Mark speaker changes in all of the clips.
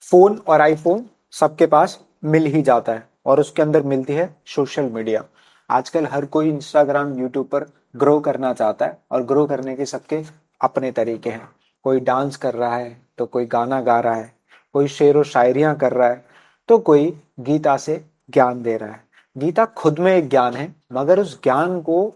Speaker 1: Phone और iPhone सबके पास मिल ही जाता है और उसके अंदर मिलती है सोशल मीडिया। आजकल हर कोई इंस्टाग्राम यूट्यूब पर ग्रो करना चाहता है और ग्रो करने के सबके अपने तरीके हैं। कोई डांस कर रहा है तो कोई गाना गा रहा है, कोई शेर व शायरियां कर रहा है तो कोई गीता से ज्ञान दे रहा है। गीता खुद में एक ज्ञान है, मगर उस ज्ञान को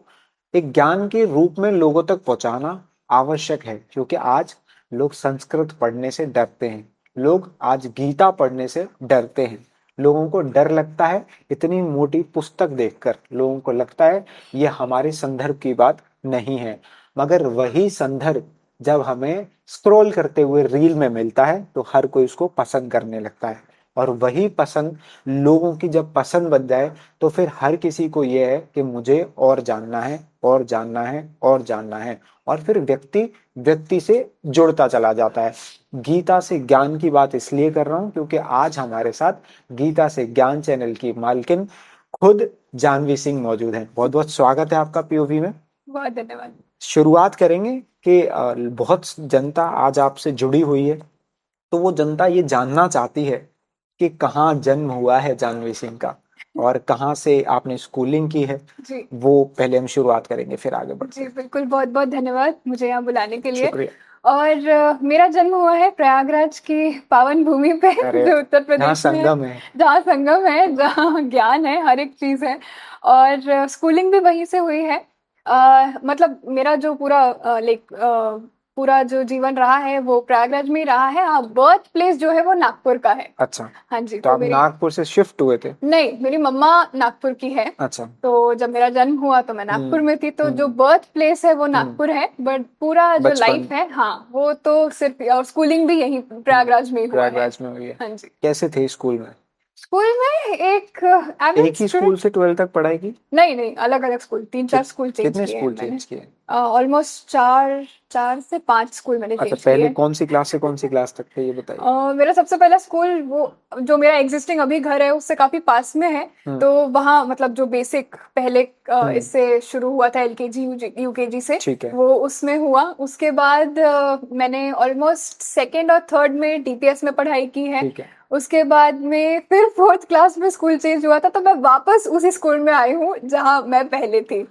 Speaker 1: एक ज्ञान के रूप में लोगों तक पहुंचाना आवश्यक है, क्योंकि आज लोग संस्कृत पढ़ने से डरते हैं। लोग आज गीता पढ़ने से डरते हैं। लोगों को डर लगता है इतनी मोटी पुस्तक देखकर। लोगों को लगता है ये हमारे संदर्भ की बात नहीं है। मगर वही संदर्भ जब हमें स्क्रॉल करते हुए रील में मिलता है तो हर कोई उसको पसंद करने लगता है। और वही पसंद लोगों की जब पसंद बन जाए तो फिर हर किसी को यह है कि मुझे और जानना है और जानना है और जानना है, और फिर व्यक्ति व्यक्ति से जुड़ता चला जाता है। गीता से ज्ञान की बात इसलिए कर रहा हूं क्योंकि आज हमारे साथ गीता से ज्ञान चैनल की मालकिन खुद जानवी सिंह मौजूद हैं। बहुत बहुत स्वागत है आपका पीओवी में।
Speaker 2: बहुत धन्यवाद।
Speaker 1: शुरुआत करेंगे कि बहुत जनता आज आपसे जुड़ी हुई है, तो वो जनता ये जानना चाहती है कि कहाँ जन्म हुआ है जानवी सिंह का और कहाँ से आपने स्कूलिंग की है।
Speaker 2: जी
Speaker 1: वो पहले हम शुरुआत करेंगे, फिर आगे बढ़ते
Speaker 2: जी
Speaker 1: हैं।
Speaker 2: बिल्कुल, बहुत बहुत धन्यवाद मुझे यहाँ बुलाने के लिए।
Speaker 1: शुक्रिया।
Speaker 2: और मेरा जन्म हुआ है प्रयागराज की पावन भूमि पे
Speaker 1: अरे,
Speaker 2: जो उत्तर
Speaker 1: जहाँ
Speaker 2: प्रदेश में है,
Speaker 1: संगम है।
Speaker 2: जहाँ संगम है, जहाँ ज्ञान है, हर एक चीज है। और स्कूलिंग भी वहीं से हुई है। मतलब मेरा जो पूरा पूरा जो जीवन रहा है वो प्रयागराज में ही रहा है। हाँ, बर्थ प्लेस जो है वो नागपुर का है।
Speaker 1: अच्छा,
Speaker 2: हाँ जी,
Speaker 1: तो
Speaker 2: तो
Speaker 1: आप
Speaker 2: मेरी
Speaker 1: नागपुर से शिफ्ट हुए थे?
Speaker 2: नहीं, मेरी मम्मा नागपुर की है।
Speaker 1: अच्छा।
Speaker 2: तो जब मेरा जन्म हुआ तो मैं नागपुर में थी, तो जो बर्थ प्लेस है वो नागपुर है, बट पूरा जो
Speaker 1: बचपन
Speaker 2: लाइफ है, हाँ, वो तो सिर्फ, और स्कूलिंग भी यहीं प्रयागराज में ही हुआ है।
Speaker 1: प्रयागराज में हुई है।
Speaker 2: हाँ जी।
Speaker 1: कैसे थे स्कूल में?
Speaker 2: स्कूल में एक एवरेज
Speaker 1: एक ही स्कूल
Speaker 2: स्टूडेंट।
Speaker 1: से 12 तक पढ़ाई की?
Speaker 2: नहीं नहीं, अलग अलग स्कूल, 3-4 स्कूल चेंज
Speaker 1: कितने
Speaker 2: किए हैं
Speaker 1: स्कूल
Speaker 2: मैंने।
Speaker 1: चेंज किए?
Speaker 2: ऑलमोस्ट 4 से 5 स्कूल मैंने
Speaker 1: अच्छा,
Speaker 2: चेंज किए
Speaker 1: पहले
Speaker 2: हैं।
Speaker 1: कौन सी क्लास से कौन सी क्लास तक थे ये बताइए।
Speaker 2: मेरा सबसे पहला स्कूल, वो जो मेरा एग्जिस्टिंग अभी घर है उससे काफी पास में है। तो वहाँ मतलब जो बेसिक पहले इससे शुरू हुआ था, एलकेजी यूकेजी से,
Speaker 1: ठीक है।
Speaker 2: वो उसमें हुआ। उसके बाद मैंने ऑलमोस्ट सेकेंड और थर्ड में डीपीएस में पढ़ाई की है।
Speaker 1: ठीक है।
Speaker 2: उसके बाद में फिर फोर्थ क्लास में स्कूल चेंज हुआ था, तो मैं वापस उसी स्कूल में आई हूँ जहाँ मैं पहले थी।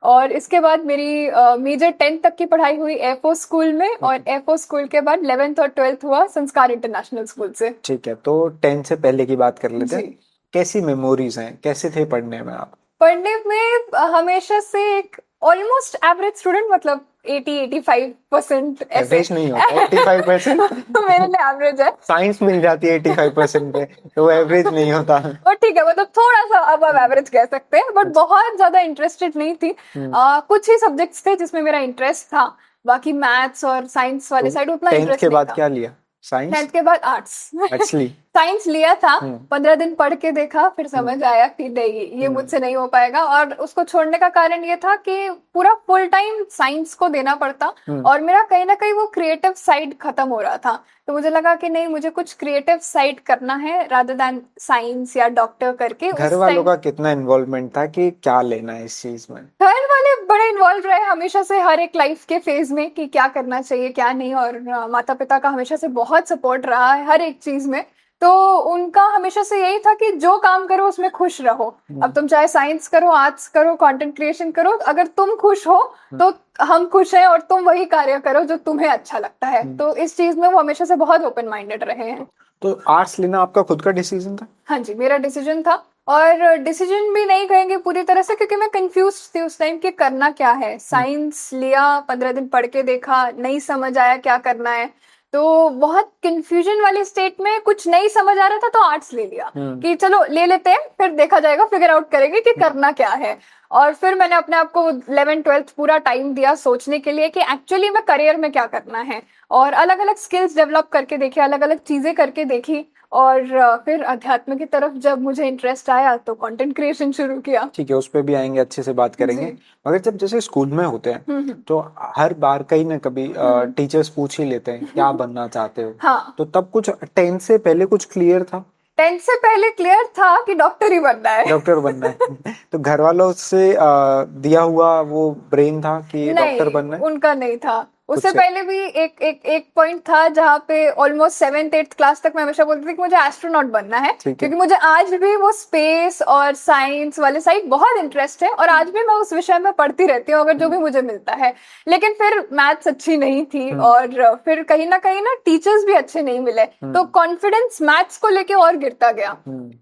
Speaker 2: और इसके बाद मेरी मेजर 10th तक की पढ़ाई हुई एयरफोर्स स्कूल में, और एयरफोर्स स्कूल के बाद 11th और 12th हुआ संस्कार इंटरनेशनल स्कूल से।
Speaker 1: ठीक है, तो 10 से पहले की बात कर लेते
Speaker 2: जी।
Speaker 1: हैं। कैसी मेमोरीज हैं, कैसे थे पढ़ने में आप?
Speaker 2: पढ़ने में हमेशा से एक ऑलमोस्ट एवरेज स्टूडेंट, मतलब 80-85% ऐसे।
Speaker 1: एवरेज नहीं होता 85%।
Speaker 2: मेरे लिए एवरेज है।
Speaker 1: साइंस मिल जाती है 85% पे, तो वो एवरेज नहीं होता।
Speaker 2: और ठीक है, मतलब थोड़ा सा अब एवरेज कह सकते हैं, बट बहुत ज्यादा इंटरेस्टेड नहीं थी। कुछ ही सब्जेक्ट्स थे जिसमें मेरा इंटरेस्ट था, बाकी मैथ्स और साइंस वाले
Speaker 1: तो
Speaker 2: साइड उतना
Speaker 1: 10th
Speaker 2: इंटरेस्ट
Speaker 1: के
Speaker 2: नहीं
Speaker 1: बाद
Speaker 2: था।
Speaker 1: क्या लिया? साइंस?
Speaker 2: 10th के बाद आर्ट्स।
Speaker 1: आर्ट्स ली?
Speaker 2: साइंस लिया था, 15 दिन पढ़ के देखा, फिर समझ आया कि नहीं, ये मुझसे नहीं हो पाएगा। और उसको छोड़ने का कारण ये था कि पूरा फुल टाइम साइंस को देना पड़ता, और मेरा कहीं ना कहीं वो क्रिएटिव साइड खत्म हो रहा था। तो मुझे लगा कि नहीं, मुझे कुछ क्रिएटिव साइड करना है रादर देन साइंस या डॉक्टर करके।
Speaker 1: घर वालों का कितना इन्वॉल्वमेंट था कि क्या लेना है इस चीज में?
Speaker 2: घर वाले बड़े इन्वॉल्व रहे हमेशा से, हर एक लाइफ के फेज में, कि क्या करना चाहिए क्या नहीं। और माता पिता का हमेशा से बहुत सपोर्ट रहा है हर एक चीज में। तो उनका हमेशा से यही था कि जो काम करो उसमें खुश रहो। अब तुम चाहे साइंस करो, आर्ट्स करो, कंटेंट क्रिएशन करो, अगर तुम खुश हो तो हम खुश हैं, और तुम वही कार्य करो जो तुम्हें अच्छा लगता है। तो इस चीज में वो हमेशा से बहुत ओपन माइंडेड रहे हैं।
Speaker 1: तो आर्ट्स लेना आपका खुद का डिसीजन था?
Speaker 2: हाँ जी, मेरा डिसीजन था। और डिसीजन भी नहीं कहेंगे पूरी तरह से, क्योंकि मैं कंफ्यूज थी उस टाइम कि करना क्या है। साइंस लिया, 15 दिन पढ़ के देखा, नहीं समझ आया क्या करना है। तो बहुत कंफ्यूजन वाले स्टेट में, कुछ नहीं समझ आ रहा था, तो आर्ट्स ले लिया कि चलो ले लेते हैं, फिर देखा जाएगा, फिगर आउट करेंगे कि करना क्या है। और फिर मैंने अपने आप को 11th-12th पूरा टाइम दिया सोचने के लिए कि एक्चुअली मैं करियर में क्या करना है। और अलग अलग स्किल्स डेवलप करके देखी, अलग अलग चीजें करके देखी। और फिर अध्यात्म की तरफ जब मुझे इंटरेस्ट आया तो कंटेंट क्रिएशन शुरू किया।
Speaker 1: ठीक है, उस पे भी आएंगे, अच्छे से बात करेंगे। मगर जब जैसे स्कूल में होते हैं तो हर बार कहीं ना कभी टीचर्स पूछ ही लेते हैं क्या बनना चाहते हो।
Speaker 2: हाँ।
Speaker 1: तो तब कुछ 10 से पहले कुछ क्लियर था?
Speaker 2: 10th से पहले क्लियर था कि डॉक्टर ही बनना है।
Speaker 1: डॉक्टर बनना है। तो घर वालों से दिया हुआ वो ब्रेन था कि डॉक्टर बनना है?
Speaker 2: उनका नहीं था। उससे
Speaker 1: से
Speaker 2: पहले भी एक पॉइंट था जहाँ पे ऑलमोस्ट 7th 8th क्लास तक मैं हमेशा बोलती थी कि मुझे एस्ट्रोनॉट बनना है,
Speaker 1: ठीक है।
Speaker 2: क्योंकि मुझे आज भी वो स्पेस और साइंस वाले साइड बहुत इंटरेस्ट है और आज भी मैं उस विषय में पढ़ती रहती हूँ अगर जो भी मुझे मिलता है। लेकिन फिर मैथ्स अच्छी नहीं थी और फिर कहीं ना टीचर्स भी अच्छे नहीं मिले, तो कॉन्फिडेंस मैथ्स को लेके और गिरता गया।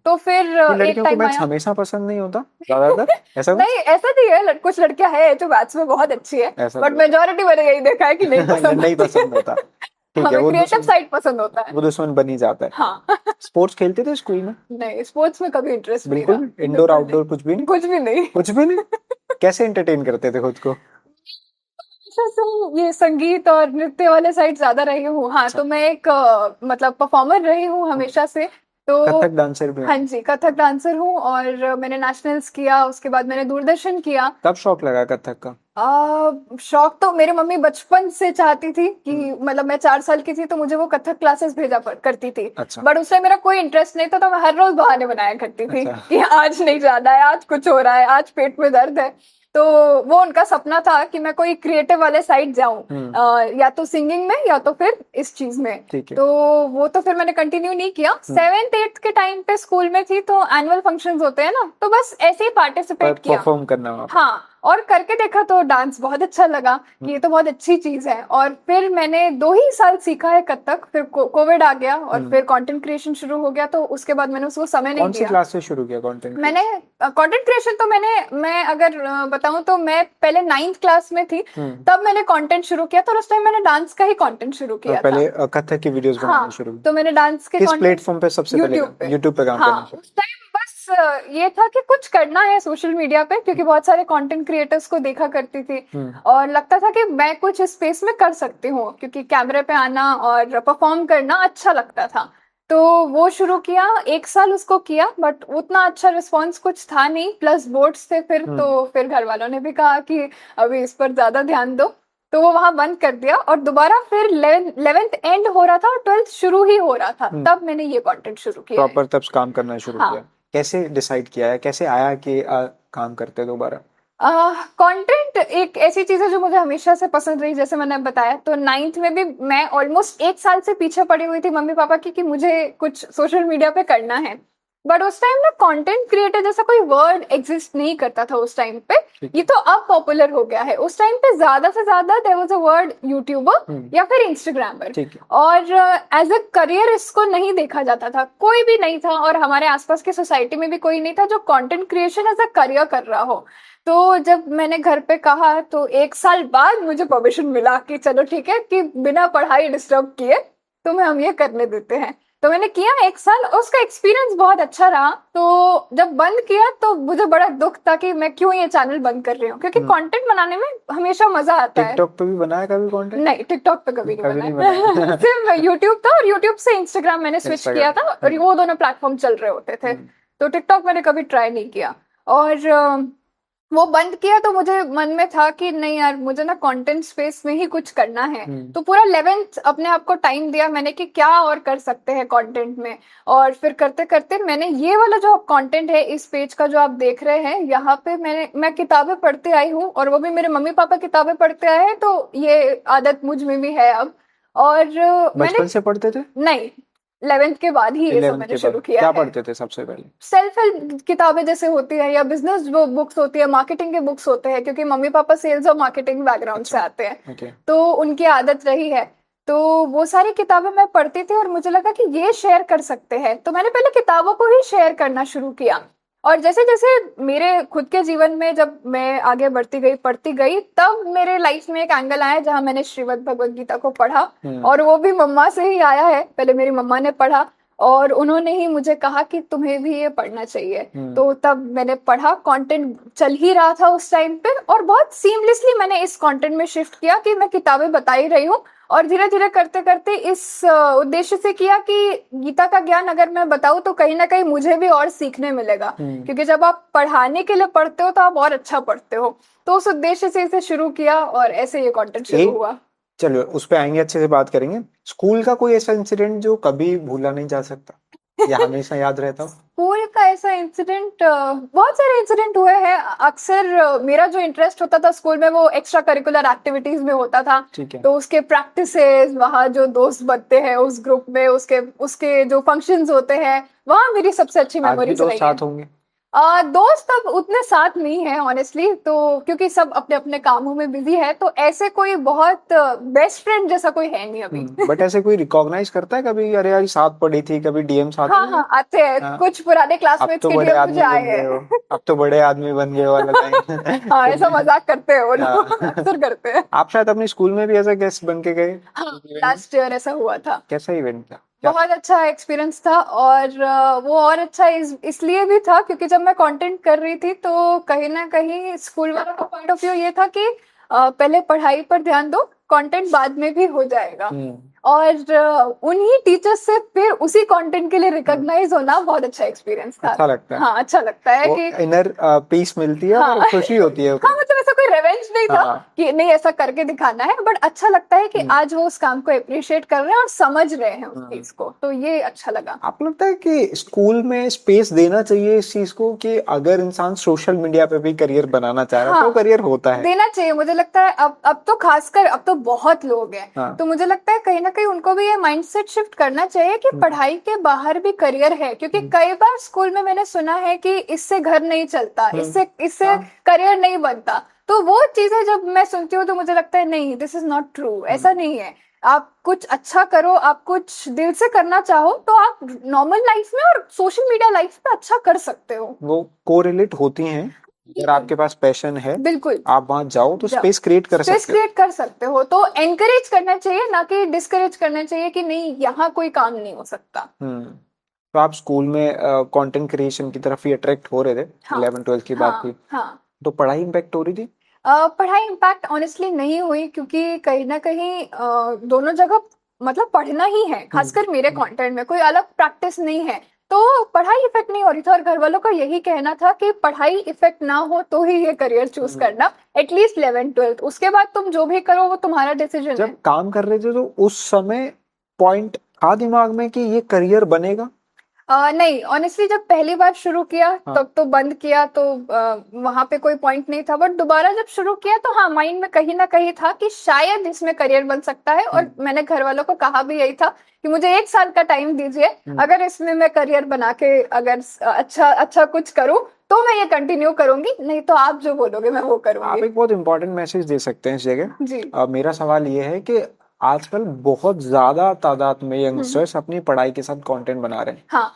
Speaker 2: तो फिर
Speaker 1: कि
Speaker 2: एक
Speaker 1: लड़कियों को
Speaker 2: टाइम
Speaker 1: मैथ्स
Speaker 2: आया,
Speaker 1: हमेशा पसंद नहीं होता ज्यादातर, ऐसा कुछ?
Speaker 2: नहीं ऐसा नहीं है, कुछ लड़कियां हैं जो मैथ्स में बहुत अच्छी है,
Speaker 1: ऐसा
Speaker 2: बट
Speaker 1: तो
Speaker 2: मेजोरिटी मैंने यही देखा है कि नहीं पसंद
Speaker 1: नहीं
Speaker 2: होती
Speaker 1: पसंद होता। ठीक है,
Speaker 2: हमें
Speaker 1: वो
Speaker 2: क्रिएटिव
Speaker 1: दुश्मन,
Speaker 2: साइड पसंद होता है।
Speaker 1: वो दुश्मन बन ही जाता है।
Speaker 2: हाँ
Speaker 1: स्पोर्ट्स खेलते थे स्कूल में?
Speaker 2: नहीं, स्पोर्ट्स में कभी इंटरेस्ट नहीं
Speaker 1: बिल्कुल
Speaker 2: रहा,
Speaker 1: भी इंडोर
Speaker 2: बिल्कुल
Speaker 1: आउटडोर
Speaker 2: नहीं,
Speaker 1: कुछ भी नहीं?
Speaker 2: कुछ भी नहीं।
Speaker 1: कुछ भी नहीं? कैसे एंटरटेन करते थे खुद को?
Speaker 2: हमेशा से ये संगीत और नृत्य वाले साइड ज्यादा रही हूँ। हाँ, तो मैं एक मतलब परफॉर्मर रही हूँ हमेशा से। तो
Speaker 1: कथक डांसर भी हो?
Speaker 2: हाँ जी, कथक डांसर हूँ और मैंने नेशनल्स किया, उसके बाद मैंने दूरदर्शन किया।
Speaker 1: कब शौक लगा कथक का?
Speaker 2: शौक तो मेरी मम्मी बचपन से चाहती थी कि मतलब मैं 4 साल की थी तो मुझे वो कथक क्लासेस भेजा करती थी।
Speaker 1: अच्छा।
Speaker 2: बट उससे मेरा कोई इंटरेस्ट नहीं था, तो मैं हर रोज बहाने बनाया करती थी
Speaker 1: अच्छा।
Speaker 2: कि आज नहीं जाना है, आज कुछ हो रहा है, आज पेट में दर्द है। तो वो उनका सपना था कि मैं कोई क्रिएटिव वाले साइड जाऊं, या तो सिंगिंग में या तो फिर इस चीज में।
Speaker 1: ठीक है।
Speaker 2: तो वो तो फिर मैंने कंटिन्यू नहीं किया। 7th 8th के टाइम पे स्कूल में थी तो एनुअल फंक्शंस होते हैं ना, तो बस ऐसे ही पार्टिसिपेट किया।
Speaker 1: परफॉर्म करना वहाँ पे?
Speaker 2: हाँ, और करके देखा तो डांस बहुत अच्छा लगा कि ये तो बहुत अच्छी चीज है। और फिर मैंने 2 ही साल सीखा है कथक, फिर कोविड आ गया और फिर कंटेंट क्रिएशन शुरू हो गया, तो उसके बाद मैंने उसको समय नहीं
Speaker 1: कौन सी
Speaker 2: दिया।
Speaker 1: क्लास से शुरू किया कंटेंट?
Speaker 2: मैंने कंटेंट क्रिएशन तो मैं अगर बताऊं तो मैं पहले 9th क्लास में थी, तब मैंने कंटेंट शुरू किया था और उस टाइम मैंने डांस का ही कंटेंट शुरू
Speaker 1: तो
Speaker 2: किया था।
Speaker 1: पहले कथक की वीडियोस बनाना
Speaker 2: हाँ,
Speaker 1: शुरू की?
Speaker 2: तो मैंने डांस के
Speaker 1: किस प्लेटफॉर्म पे सबसे पहले? यूट्यूब पे काम करना
Speaker 2: हाँ,
Speaker 1: शुरू?
Speaker 2: उस टाइम बस ये था कि कुछ करना है सोशल मीडिया पे, क्योंकि बहुत सारे कंटेंट क्रिएटर्स को देखा करती थी और लगता था कि मैं कुछ इस स्पेस में कर सकती हूँ, क्योंकि कैमरे पे आना और परफॉर्म करना अच्छा लगता था। तो वो शुरू किया, 1 साल उसको किया, बट उतना अच्छा रिस्पॉन्स कुछ था नहीं, प्लस बोर्ड्स थे फिर, तो फिर घर वालों ने भी कहा कि अभी इस पर ज्यादा ध्यान दो, तो वो वहां बंद कर दिया। और दोबारा फिर 11th एंड हो रहा था और 12th शुरू ही हो रहा था, तब मैंने ये कंटेंट शुरू किया है।
Speaker 1: प्रॉपर तब काम करना शुरू
Speaker 2: हाँ।
Speaker 1: किया? कैसे डिसाइड किया है, कैसे आया कि काम करते दोबारा?
Speaker 2: कंटेंट एक ऐसी चीज है जो मुझे हमेशा से पसंद रही, जैसे मैंने बताया। तो 9th में भी मैं ऑलमोस्ट 1 साल से पीछे पड़ी हुई थी मम्मी पापा की कि मुझे कुछ सोशल मीडिया पे करना है, बट उस टाइम ना कंटेंट क्रिएटर जैसा कोई वर्ड एग्जिस्ट नहीं करता था उस टाइम पे। ये तो अब पॉपुलर हो गया है, उस टाइम पे ज्यादा से ज्यादा there was a word YouTuber या फिर इंस्टाग्रामर, और एज अ करियर इसको नहीं देखा जाता था, कोई भी नहीं था, और हमारे आसपास की सोसाइटी में भी कोई नहीं था जो content creation as a career कर रहा हो। तो जब मैंने घर पे कहा तो 1 साल बाद मुझे परमिशन मिला कि चलो ठीक है, कि बिना पढ़ाई डिस्टर्ब किए तुम्हें हम ये करने देते हैं। तो मैंने किया 1 साल और उसका एक्सपीरियंस बहुत अच्छा रहा। तो जब बंद किया तो मुझे बड़ा दुख था कि मैं क्यों ये चैनल बंद कर रही हूँ, क्योंकि कंटेंट बनाने में हमेशा मजा आता है।
Speaker 1: टिकटॉक पे भी बनाया कभी कंटेंट?
Speaker 2: नहीं, टिकटॉक पे कभी नहीं
Speaker 1: बनाया।
Speaker 2: बनाया सिर्फ यूट्यूब था, और यूट्यूब से इंस्टाग्राम मैंने स्विच किया था, और वो दोनों प्लेटफॉर्म चल रहे होते थे। तो टिकटॉक मैंने कभी ट्राई नहीं किया, और वो बंद किया तो मुझे मन में था कि नहीं यार, मुझे ना कंटेंट स्पेस में ही कुछ करना है। तो पूरा 11th अपने आप को टाइम दिया मैंने कि क्या और कर सकते हैं कंटेंट में, और फिर करते करते मैंने ये वाला जो कंटेंट है इस पेज का जो आप देख रहे हैं, यहाँ पे मैं किताबें पढ़ते आई हूँ, और वो भी मेरे मम्मी पापा किताबें पढ़ते आए हैं, तो ये आदत मुझ में भी है अब। और
Speaker 1: बचपन से पढ़ते थे?
Speaker 2: नहीं, 11th के बाद ही ये सब मैंने शुरू किया
Speaker 1: क्या
Speaker 2: है।
Speaker 1: पढ़ते थे सबसे पहले?
Speaker 2: सेल्फ हेल्प किताबें जैसे होती है, या बिजनेस बुक्स होती है, मार्केटिंग के बुक्स होते हैं, क्योंकि मम्मी पापा सेल्स और मार्केटिंग बैकग्राउंड से आते हैं, तो उनकी आदत रही है। तो वो सारी किताबें मैं पढ़ती थी और मुझे लगा कि ये शेयर कर सकते हैं, तो मैंने पहले किताबों को ही शेयर करना शुरू किया। और जैसे जैसे मेरे खुद के जीवन में जब मैं आगे बढ़ती गई, पढ़ती गई, तब मेरे लाइफ में एक एंगल आया जहां मैंने श्रीमद् भगवद गीता को पढ़ा, और वो भी मम्मा से ही आया है। पहले मेरी मम्मा ने पढ़ा और उन्होंने ही मुझे कहा कि तुम्हें भी ये पढ़ना चाहिए। तो तब मैंने पढ़ा, कंटेंट चल ही रहा था उस टाइम पे, और बहुत सीमलेसली मैंने इस कंटेंट में शिफ्ट किया कि मैं किताबें बता ही रही हूँ, और धीरे धीरे करते करते इस उद्देश्य से किया कि गीता का ज्ञान अगर मैं बताऊं तो कहीं ना कहीं मुझे भी और सीखने मिलेगा, क्योंकि जब आप पढ़ाने के लिए पढ़ते हो तो आप और अच्छा पढ़ते हो। तो उस उद्देश्य से इसे शुरू किया और ऐसे ये कंटेंट शुरू हुआ।
Speaker 1: चलो उस पे आएंगे, अच्छे से बात करेंगे। स्कूल का कोई ऐसा इंसिडेंट जो कभी भूला नहीं जा सकता? या हमेशा याद रहता हो?
Speaker 2: स्कूल का ऐसा इंसिडेंट, बहुत सारे इंसिडेंट हुए हैं। अक्सर मेरा जो इंटरेस्ट होता था स्कूल में वो एक्स्ट्रा करिकुलर एक्टिविटीज में होता था।
Speaker 1: ठीक है।
Speaker 2: तो उसके प्रैक्टिसेस, वहाँ जो दोस्त बनते हैं उस ग्रुप में, उसके उसके जो फंक्शंस होते हैं, वहाँ मेरी सबसे अच्छी
Speaker 1: आज भी
Speaker 2: मेमोरीज
Speaker 1: दोस्त
Speaker 2: रही है।
Speaker 1: साथ होंगे?
Speaker 2: दोस्त अब उतने साथ नहीं है ऑनेस्टली, तो क्योंकि सब अपने अपने कामों में बिजी है, तो ऐसे कोई बहुत बेस्ट फ्रेंड जैसा कोई है नहीं अभी।
Speaker 1: बट ऐसे कोई रिकॉग्नाइज करता है कभी, अरे यार साथ पढ़ी थी, कभी डीएम साथ
Speaker 2: हाँ
Speaker 1: में?
Speaker 2: हाँ, आते हैं
Speaker 1: हाँ,
Speaker 2: कुछ पुराने
Speaker 1: अब
Speaker 2: क्लासमेट्स
Speaker 1: तो
Speaker 2: के
Speaker 1: बड़े
Speaker 2: डीएम मुझे
Speaker 1: आदमी
Speaker 2: आए
Speaker 1: बन गए हो,
Speaker 2: हैं।
Speaker 1: अब तो बड़े आदमी बन गए वाला टाइम।
Speaker 2: हाँ, ऐसा मजाक करते हैं वो लोग,
Speaker 1: हाँ।
Speaker 2: अक्सर करते हैं।
Speaker 1: आप शायद अपने स्कूल में भी ऐसा गेस्ट बन के गए
Speaker 2: हाँ,
Speaker 1: event में?
Speaker 2: लास्ट ईयर ऐसा हुआ था।
Speaker 1: कैसा इवेंट था, क्या?
Speaker 2: बहुत अच्छा एक्सपीरियंस था, और वो और अच्छा इसलिए भी था क्योंकि जब मैं कंटेंट कर रही थी तो कहीं ना कहीं स्कूल वालों का पॉइंट ऑफ व्यू ये था कि पहले पढ़ाई पर ध्यान दो, कंटेंट बाद में भी हो जाएगा। और उन्हीं टीचर्स से फिर उसी कंटेंट के लिए रिकॉग्नाइज होना बहुत अच्छा एक्सपीरियंस था।
Speaker 1: अच्छा लगता है।
Speaker 2: हाँ, अच्छा लगता है
Speaker 1: वो
Speaker 2: कि
Speaker 1: इनर पीस मिलती है और
Speaker 2: हाँ
Speaker 1: खुशी होती है।
Speaker 2: हाँ, मतलब ऐसा कोई रेवेंज नहीं था
Speaker 1: हाँ।
Speaker 2: कि नहीं ऐसा करके दिखाना है, बट अच्छा लगता है कि आज वो उस काम को अप्रिशिएट कर रहे हैं और समझ रहे हैं उस चीज को, तो ये अच्छा लगा।
Speaker 1: आपको लगता है कि स्कूल में स्पेस देना चाहिए इस चीज को, कि अगर इंसान सोशल मीडिया पे भी करियर बनाना चाह रहा है तो करियर होता है?
Speaker 2: देना चाहिए, मुझे लगता है। अब तो खासकर अब तो बहुत लोग हैं।
Speaker 1: हाँ।
Speaker 2: तो मुझे लगता है कहीं ना कहीं उनको भी ये माइंडसेट शिफ्ट करना चाहिए कि पढ़ाई के बाहर भी करियर है, क्योंकि कई बार स्कूल में मैंने सुना है कि इससे घर नहीं चलता, इससे इससे करियर नहीं बनता। तो वो चीजें जब मैं सुनती हूँ तो मुझे लगता है नहीं, दिस इज नॉट ट्रू, ऐसा नहीं है। आप कुछ अच्छा करो, आप कुछ दिल से करना चाहो तो आप नॉर्मल लाइफ में और सोशल मीडिया लाइफ में अच्छा कर सकते हो।
Speaker 1: वो कोरिलेट होती हैं। अगर आपके पास पैशन है,
Speaker 2: बिल्कुल,
Speaker 1: आप वहां जाओ तो स्पेस क्रिएट कर
Speaker 2: स्पेस
Speaker 1: सकते हो।
Speaker 2: क्रिएट कर सकते हो। तो एनकरेज करना चाहिए, ना कि डिस्करेज करना चाहिए कि नहीं यहाँ कोई काम नहीं हो सकता।
Speaker 1: तो आप स्कूल में कंटेंट क्रिएशन की तरफ ही अट्रैक्ट हो रहे थे?
Speaker 2: हाँ
Speaker 1: 11-12 की बात हुई
Speaker 2: हाँ।
Speaker 1: तो पढ़ाई इम्पैक्ट हो रही थी?
Speaker 2: पढ़ाई इम्पैक्ट ऑनेस्टली नहीं हुई, क्योंकि कहीं ना कहीं दोनों जगह मतलब पढ़ना ही है, खासकर मेरे कंटेंट में कोई अलग प्रैक्टिस नहीं है, तो पढ़ाई इफेक्ट नहीं हो रही थी। और घर वालों का यही कहना था कि पढ़ाई इफेक्ट ना हो तो ही ये करियर चूज करना, एटलीस्ट 11th-12th, उसके बाद तुम जो भी करो वो तुम्हारा डिसीजन है।
Speaker 1: जब काम कर रहे थे तो उस समय पॉइंट था दिमाग में कि ये करियर बनेगा?
Speaker 2: नहीं, ऑनेस्टली जब पहली बार शुरू किया तब तो बंद किया, तो वहां पे कोई पॉइंट नहीं था। बट दोबारा जब शुरू किया तो हाँ, माइंड में कहीं ना कहीं था कि शायद इसमें करियर बन सकता है। और मैंने घर वालों को कहा भी यही था कि मुझे 1 साल का टाइम दीजिए, अगर इसमें मैं करियर बना के अगर अच्छा कुछ करूँ तो मैं ये कंटिन्यू करूंगी, नहीं तो आप जो बोलोगे मैं वो
Speaker 1: आप
Speaker 2: करूंगी।
Speaker 1: एक बहुत इंपॉर्टेंट मैसेज दे सकते हैं इस जगह।
Speaker 2: जी।
Speaker 1: मेरा सवाल ये है कि आजकल बहुत ज्यादा तादाद में यंगस्टर्स अपनी पढ़ाई के साथ कंटेंट बना रहे हैं।
Speaker 2: हाँ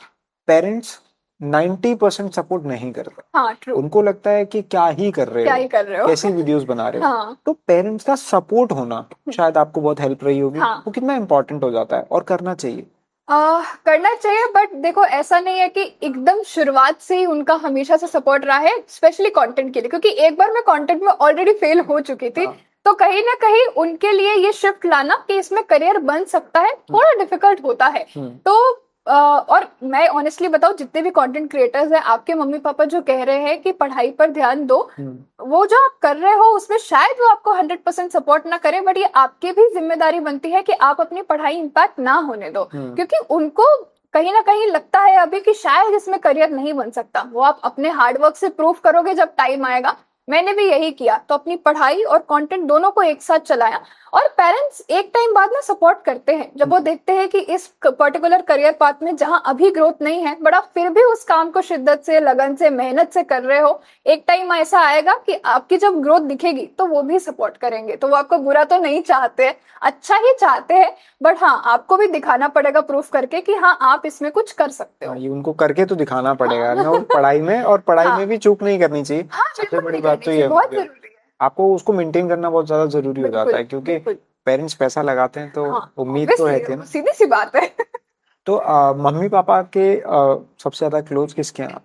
Speaker 1: पेरेंट्स 90% सपोर्ट नहीं करते।
Speaker 2: हाँ, ट्रू।
Speaker 1: उनको लगता है कि क्या ही कर रहे
Speaker 2: क्या
Speaker 1: हो,
Speaker 2: ही कर रहे हो।
Speaker 1: कैसी वीडियोस बना रहे हो।
Speaker 2: हाँ।
Speaker 1: तो पेरेंट्स का सपोर्ट होना शायद आपको बहुत हेल्प रही होगी।
Speaker 2: हाँ।
Speaker 1: वो कितना इंपॉर्टेंट हो जाता है और करना चाहिए?
Speaker 2: करना चाहिए, बट देखो ऐसा नहीं है कि एकदम शुरुआत से ही उनका हमेशा से सपोर्ट रहा है, स्पेशली कंटेंट के लिए, क्योंकि एक बार मैं कंटेंट में ऑलरेडी फेल हो चुकी थी। तो कहीं ना कहीं उनके लिए ये शिफ्ट लाना कि इसमें करियर बन सकता है थोड़ा डिफिकल्ट होता है। तो और मैं ऑनेस्टली बताऊं, जितने भी कंटेंट क्रिएटर्स हैं, आपके मम्मी पापा जो कह रहे हैं कि पढ़ाई पर ध्यान दो, वो जो आप कर रहे हो उसमें शायद वो आपको 100% सपोर्ट ना करे, बट ये आपकी भी जिम्मेदारी बनती है कि आप अपनी पढ़ाई इम्पैक्ट ना होने दो, क्योंकि उनको कहीं ना कहीं लगता है अभी कि शायद इसमें करियर नहीं बन सकता। वो आप अपने हार्डवर्क से प्रूव करोगे जब टाइम आएगा। मैंने भी यही किया, तो अपनी पढ़ाई और कंटेंट दोनों को एक साथ चलाया। और पेरेंट्स एक टाइम बाद में सपोर्ट करते हैं जब वो देखते हैं कि इस पर्टिकुलर करियर पाथ में जहां अभी ग्रोथ नहीं है, बट आप फिर भी उस काम को शिद्दत से, लगन से, मेहनत से कर रहे हो। एक टाइम ऐसा आएगा कि आपकी जब ग्रोथ दिखेगी तो वो भी सपोर्ट करेंगे। तो वो आपको बुरा तो नहीं चाहते, अच्छा ही चाहते हैं, बट हाँ, आपको भी दिखाना पड़ेगा प्रूफ करके कि हाँ आप इसमें कुछ कर सकते हो।
Speaker 1: ये उनको करके तो दिखाना पड़ेगा ना, और पढ़ाई में, और पढ़ाई में भी चूक नहीं करनी चाहिए। सबसे बड़ी बात तो ये
Speaker 2: बहुत जरूरी है।
Speaker 1: आपको उसको मेंटेन करना बहुत ज्यादा जरूरी हो जाता है, क्योंकि पेरेंट्स पैसा लगाते हैं तो उम्मीद तो रहती है ना।
Speaker 2: सीधी सी बात है।
Speaker 1: तो मम्मी पापा के सबसे ज्यादा क्लोज किसके हैं?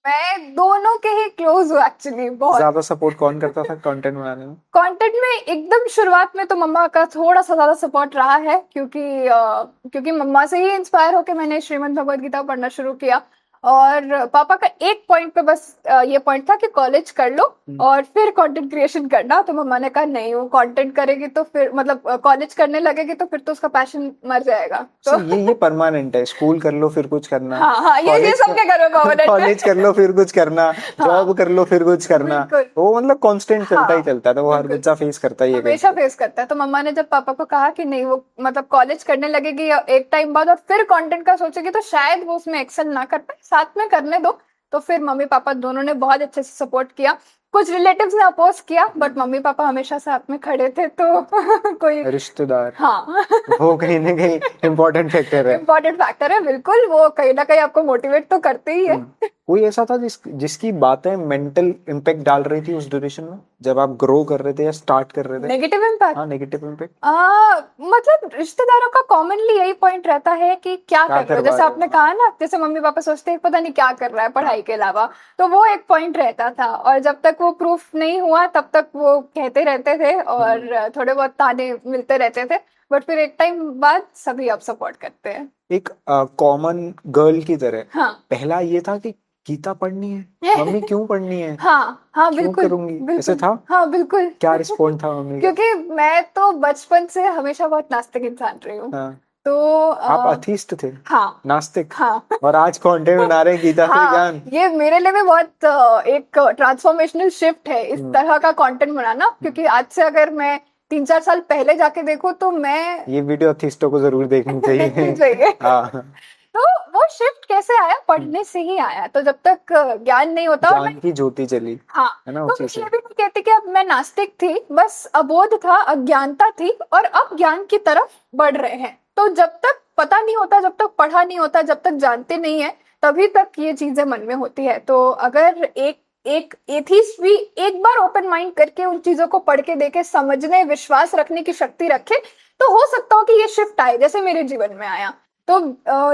Speaker 2: मैं दोनों के ही क्लोज हूँ एक्चुअली। बहुत
Speaker 1: ज्यादा सपोर्ट कौन करता था कंटेंट बनाने में?
Speaker 2: कंटेंट में एकदम शुरुआत में तो मम्मा का थोड़ा सा ज्यादा सपोर्ट रहा है, क्योंकि मम्मा से ही इंस्पायर होकर मैंने श्रीमद् भगवद गीता पढ़ना शुरू किया। और पापा का एक पॉइंट पे बस ये पॉइंट था कि कॉलेज कर लो और फिर कंटेंट क्रिएशन करना। तो मम्मा ने कहा नहीं, वो कंटेंट करेगी तो फिर मतलब कॉलेज करने लगेगी तो फिर तो उसका पैशन मर जाएगा। तो
Speaker 1: ये परमानेंट है, स्कूल कर लो फिर कुछ करना,
Speaker 2: हाँ हाँ, ये
Speaker 1: कॉलेज
Speaker 2: सबके घर में परमानेंट है।
Speaker 1: कॉलेज कर लो फिर कुछ करना, जॉब कर लो फिर कुछ करना,
Speaker 2: बिल्कुल।
Speaker 1: वो मतलब कांस्टेंट चलता ही
Speaker 2: हाँ,
Speaker 1: चलता था, वो हर
Speaker 2: बिल्कुल।
Speaker 1: बच्चा फेस करता ही है कहीं
Speaker 2: हमेशा
Speaker 1: पे।
Speaker 2: फेस करता है। तो मम्मा ने जब पापा को कहा कि नहीं, वो मतलब कॉलेज करने लगेगी या एक टाइम बाद और फिर कंटेंट का सोचेगी तो शायद वो उसमें एक्सेल ना कर पाए, साथ में करने दो। तो फिर मम्मी पापा दोनों ने बहुत अच्छे से सपोर्ट किया। कुछ रिलेटिव्स ने अपोज किया बट मम्मी पापा हमेशा साथ में खड़े थे। तो कोई
Speaker 1: रिश्तेदार,
Speaker 2: हाँ
Speaker 1: वो कहीं ना कहीं इम्पोर्टेंट फैक्टर है।
Speaker 2: इम्पोर्टेंट फैक्टर है, बिल्कुल। वो कहीं ना कहीं आपको मोटिवेट तो करते ही है।
Speaker 1: कोई ऐसा था जिसकी बातें मेंटल इम्पैक्ट डाल रही थी उस ड्यूरेशन में, जब आप ग्रो कर रहे थे या स्टार्ट कर रहे थे?
Speaker 2: Negative impact?
Speaker 1: हाँ, नेगेटिव इम्पैक्ट।
Speaker 2: मतलब रिश्तेदारों का कॉमनली यही पॉइंट रहता है कि क्या कर रहे हो।
Speaker 1: करवा
Speaker 2: जैसे
Speaker 1: रहे हो?
Speaker 2: आपने कहा ना, जैसे मम्मी पापा सोचते हैं पता नहीं क्या कर रहा है पढ़ाई के अलावा। तो वो एक पॉइंट रहता था और जब तक वो प्रूफ नहीं हुआ तब तक वो कहते रहते थे और थोड़े बहुत ताने मिलते रहते थे। बट फिर एक टाइम बाद सभी अब सपोर्ट करते हैं।
Speaker 1: एक कॉमन गर्ल की तरह
Speaker 2: हाँ
Speaker 1: पहला ये था कि गीता पढ़नी है, मम्मी क्यों पढ़नी है,
Speaker 2: हाँ हाँ,
Speaker 1: क्यों
Speaker 2: बिल्कुल
Speaker 1: करूंगी, ऐसे
Speaker 2: बिल्कुल।
Speaker 1: था?
Speaker 2: हाँ बिल्कुल।
Speaker 1: क्या रिस्पॉन्ड था मम्मी का?
Speaker 2: क्योंकि मैं तो बचपन से हमेशा बहुत नास्तिक इंसान रही हूँ।
Speaker 1: हाँ,
Speaker 2: तो
Speaker 1: आप अथीस्ट थे,
Speaker 2: हाँ
Speaker 1: नास्तिक,
Speaker 2: हाँ
Speaker 1: और आज कंटेंट बना रहे हैं गीता से
Speaker 2: हाँ,
Speaker 1: ज्ञान।
Speaker 2: ये मेरे लिए भी बहुत एक ट्रांसफॉर्मेशनल शिफ्ट है इस तरह का कंटेंट बनाना। क्योंकि आज से अगर मैं 3-4 साल पहले जाके देखूं तो मैं
Speaker 1: ये वीडियो अथीस्टों को जरूर देखनी
Speaker 2: देखनी
Speaker 1: चाहिए।
Speaker 2: चाहिए।
Speaker 1: हाँ,
Speaker 2: तो वो शिफ्ट कैसे आया? पढ़ने से ही आया। तो जब तक ज्ञान नहीं होता, और
Speaker 1: ज्ञान की ज्योति चली
Speaker 2: हाँ,
Speaker 1: है ना
Speaker 2: तो
Speaker 1: उसी
Speaker 2: मैं
Speaker 1: से।
Speaker 2: ये भी नहीं कहती कि अब मैं नास्तिक थी, बस अबोध था, अज्ञानता थी, और अब ज्ञान की तरफ बढ़ रहे हैं। तो जब तक पता नहीं होता, जब तक पढ़ा नहीं होता, जब तक जानते नहीं है, तभी तक ये चीजें मन में होती है। तो अगर एक एथीस्ट भी एक बार ओपन माइंड करके उन चीजों को पढ़ के देखे, समझने, विश्वास रखने की शक्ति रखे, तो हो सकता हो कि ये शिफ्ट आए जैसे मेरे जीवन में आया। तो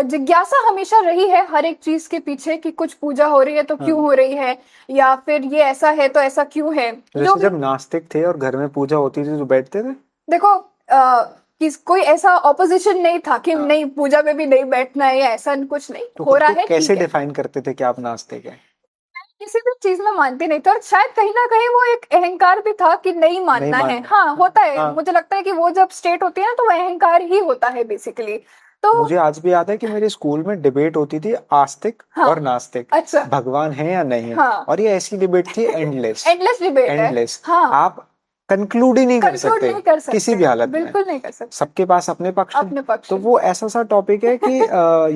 Speaker 2: जिज्ञासा हमेशा रही है हर एक चीज के पीछे कि कुछ पूजा हो रही है तो क्यों हो रही है, या फिर ये ऐसा है तो ऐसा क्यों है।
Speaker 1: तो जैसे जब नास्तिक थे और घर में पूजा होती थी तो बैठते थे?
Speaker 2: देखो कि कोई ऐसा ऑपोजिशन नहीं था कि नहीं पूजा में भी नहीं बैठना है या ऐसा कुछ नहीं
Speaker 1: तो
Speaker 2: हो रहा है।
Speaker 1: कैसे
Speaker 2: ठीक है,
Speaker 1: डिफाइन करते थे कि आप नास्तिक हैं?
Speaker 2: किसी भी चीज में मानती नहीं थी और शायद कहीं ना कहीं वो एक अहंकार भी था कि नहीं मानना है। हाँ, होता है।
Speaker 1: हाँ।
Speaker 2: मुझे लगता है कि वो जब स्टेट होती है ना तो वो अहंकार ही होता है बेसिकली। तो
Speaker 1: मुझे आज भी याद है कि मेरे स्कूल में डिबेट होती थी आस्तिक
Speaker 2: हाँ,
Speaker 1: और नास्तिक,
Speaker 2: अच्छा,
Speaker 1: भगवान है या नहीं है।
Speaker 2: हाँ,
Speaker 1: और ये ऐसी डिबेट थी एंडलेस,
Speaker 2: एंडलेस डिबेट है।
Speaker 1: एंडलेस।
Speaker 2: हाँ,
Speaker 1: आप कंक्लूड ही नहीं कर
Speaker 2: कंक्लूड
Speaker 1: सकते
Speaker 2: नहीं कर सकते,
Speaker 1: किसी भी हालत में।
Speaker 2: बिल्कुल नहीं कर सकते।
Speaker 1: सबके पास अपने पक्ष हैं।
Speaker 2: अपने पक्ष
Speaker 1: तो
Speaker 2: हैं।
Speaker 1: वो ऐसा सा टॉपिक है कि